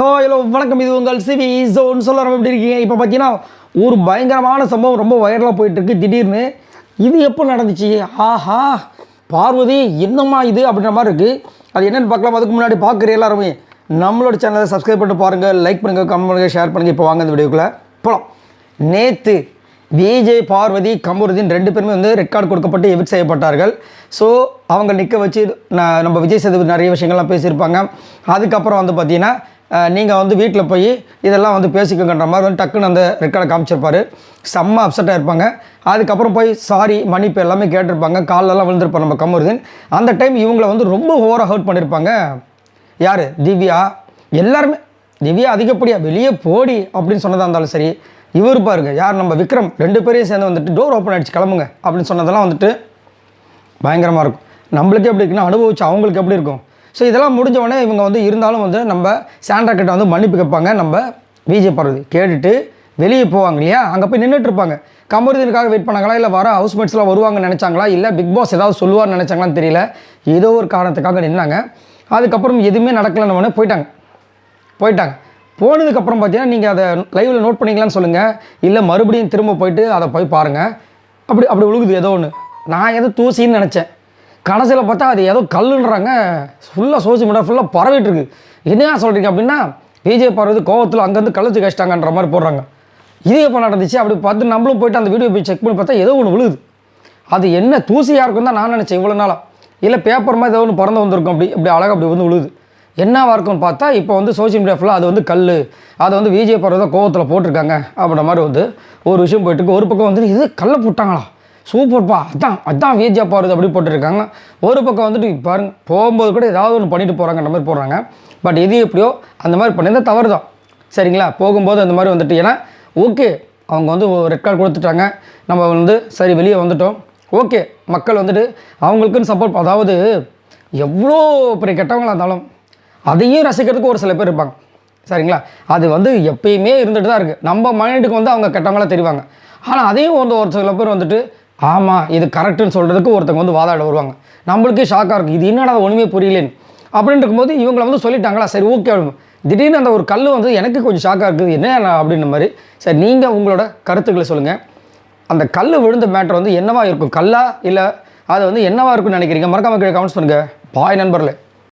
Hello வணக்கம். இது உங்கள் சிவி ஜோன் சொல்ல எப்படி இருக்கீங்க? இப்போ பார்த்தீங்கன்னா ஒரு பயங்கரமான சம்பவம் ரொம்ப வைரலாக போயிட்டுருக்கு. திடீர்னு இது எப்போ நடந்துச்சு? ஆஹா பார்வதி என்னம்மா இது அப்படின்ற மாதிரி இருக்குது. அது என்னென்னு பார்க்கலாம். அதுக்கு முன்னாடி பார்க்குற எல்லாருமே நம்மளோட சேனலை சப்ஸ்கிரைப் பண்ணிட்டு பாருங்கள், லைக் பண்ணுங்கள், கமெண்ட் பண்ணுங்கள், ஷேர் பண்ணுங்கள். இப்போ வாங்க இந்த வீடியோக்குள்ளே போகலாம். நேற்று விஜய், பார்வதி, கமருதீன் ரெண்டு பேருமே வந்து ரெட் கார்டு கொடுக்கப்பட்டு எவிட் செய்யப்பட்டார்கள். ஸோ அவங்க நிற்க வச்சு நம்ம விஜய் சேதுபதி நிறைய விஷயங்கள்லாம் பேசியிருப்பாங்க. அதுக்கப்புறம் வந்து பார்த்திங்கன்னா நீங்கள் வந்து வீட்டில் போய் இதெல்லாம் வந்து பேசிக்கோங்கன்ற மாதிரி வந்து டக்குன்னு அந்த ரெட் கார்டை காமிச்சிருப்பார். செம்ம அப்செட்டாக இருப்பாங்க. அதுக்கப்புறம் போய் சாரி மன்னிப்பு எல்லாமே கேட்டிருப்பாங்க. காலெல்லாம் விழுந்திருப்பார் நம்ம கமருதீன். அந்த டைம் இவங்களை வந்து ரொம்ப ஓவராக ஹர்ட் பண்ணியிருப்பாங்க. யார்? திவ்யா. எல்லாருமே திவ்யா அதிகப்படியாக வெளியே போடி அப்படின்னு சொன்னதாக இருந்தாலும் சரி, இவர் பாருங்க யார் நம்ம விக்ரம் ரெண்டு பேரையும் சேர்ந்து வந்துட்டு டோர் ஓப்பன் ஆகிடுச்சு கிளம்புங்க அப்படின்னு சொன்னதெல்லாம் வந்துட்டு பயங்கரமாக இருக்கும். நம்மளுக்கு எப்படி இருக்குன்னா அனுபவிச்சு அவங்களுக்கு எப்படி இருக்கும். ஸோ இதெல்லாம் முடிஞ்சவொடனே இவங்க வந்து இருந்தாலும் வந்து நம்ம சாண்ட்ரா கிட்ட வந்து மன்னிப்பு கேட்பாங்க. நம்ம விஜய் பார்வதி கேட்டுட்டு வெளியே போவாங்க இல்லையா, அங்கே போய் நின்றுட்டுருப்பாங்க. கமருதீனுக்காக வெயிட் பண்ணாங்களா, இல்லை வர ஹவுஸ்மேட்ஸ்லாம் வருவாங்கன்னு நினச்சாங்களா, இல்லை பிக் பாஸ் ஏதாவது சொல்லுவார்னு நினச்சாங்களான்னு தெரியல. ஏதோ ஒரு காரணத்துக்காக நின்னாங்க. அதுக்கப்புறம் எதுவுமே நடக்கலன்னு போயிட்டாங்க. போனதுக்கப்புறம் பார்த்தீங்கன்னா நீங்கள் அதை லைவில் நோட் பண்ணிக்கலான்னு சொல்லுங்கள், இல்லை மறுபடியும் திரும்ப போயிட்டு அதை போய் பாருங்கள். அப்படி உழுகுது ஏதோ ஒன்று. நான் ஏதோ தூசின்னு நினச்சேன். கடைசியில் பார்த்தா அது ஏதோ கல்லுன்றாங்க. ஃபுல்லாக சோசியல் மீடியா ஃபுல்லாக பரவிட்டுருக்கு. என்ன சொல்கிறீங்க அப்படின்னா விஜய் பார்வதி கோவத்தில் அங்கேருந்து கழிச்சு கழிச்சிட்டாங்கன்ற மாதிரி போடுறாங்க. இது எப்போ நடந்துச்சு அப்படி பார்த்து நம்மளும் போய்ட்டு அந்த வீடியோ போய் செக் பண்ணி பார்த்தா ஏதோ ஒன்று விழுகுது. அது என்ன தூசியாக இருக்கும் தான் நான் நினச்சேன் இவ்வளோ நாளாக. இல்லை பேப்பர் மாதிரி ஏதோ ஒன்று பறந்து வந்திருக்கும். இப்படி அழகாக அப்படி வந்து விழுகுது. என்னவாக இருக்கும்னு பார்த்தா இப்போ வந்து சோசியல் மீடியா ஃபுல்லாக அது வந்து கல், அதை வந்து விஜய் பார்வதி கோவத்தில் போட்டிருக்காங்க அப்படின்ற மாதிரி வந்து ஒரு விஷயம் போயிட்டுருக்கு. ஒரு பக்கம் வந்து இது கல்லை போட்டாங்களா, சூப்பர்ப்பா, அதான் விஜய் பார்வதி அப்படி போட்டுருக்காங்க. ஒரு பக்கம் வந்துட்டு பாருங்க போகும்போது கூட ஏதாவது ஒன்று பண்ணிட்டு போகிறாங்கன்ற மாதிரி போடுறாங்க. பட் எது எப்படியோ அந்த மாதிரி பண்ணியிருந்தால் தவறு தான், சரிங்களா? போகும்போது அந்த மாதிரி வந்துட்டு ஏன்னா ஓகே அவங்க வந்து ரெட் கார்டு கொடுத்துட்டாங்க, நம்ம வந்து சரி வெளியே வந்துட்டோம், ஓகே மக்கள் வந்துட்டு அவங்களுக்குன்னு சப்போர்ட். அதாவது எவ்வளோ பெரிய கெட்டவங்களாக இருந்தாலும் அதையும் ரசிக்கிறதுக்கு ஒரு சில பேர் இருப்பாங்க, சரிங்களா? அது வந்து எப்பயுமே இருந்துட்டு தான் இருக்குது. நம்ம மைண்டுக்கு வந்து அவங்க கெட்டவங்களாக தெரிவாங்க. ஆனால் அதையும் வந்து ஒரு சில பேர் வந்துட்டு ஆமாம் இது கரெக்டுன்னு சொல்கிறதுக்கு ஒருத்தங்க வந்து வாதாட வருவாங்க. நம்மளுக்கே ஷாக்காக இருக்குது, இது என்னடா ஒன்றுமே புரியலேன்னு அப்படின்னு இருக்கும்போது இவங்களை வந்து சொல்லிட்டாங்களா, சரி ஓகே அப்படின்னு. திடீர்னு அந்த ஒரு கல் வந்து எனக்கு கொஞ்சம் ஷாக்காக இருக்குது, என்ன அப்படின்ற மாதிரி. சரி நீங்கள் உங்களோட கருத்துக்களை சொல்லுங்கள். அந்த கல் விழுந்த மேட்டர் வந்து என்னவா இருக்கும், கல்லா இல்லை அது வந்து என்னவா இருக்குன்னு நினைக்கிறீங்க? மறக்காம கீழே கமெண்ட்ஸ் பண்ணுங்கள். பாய் நண்பர்களே.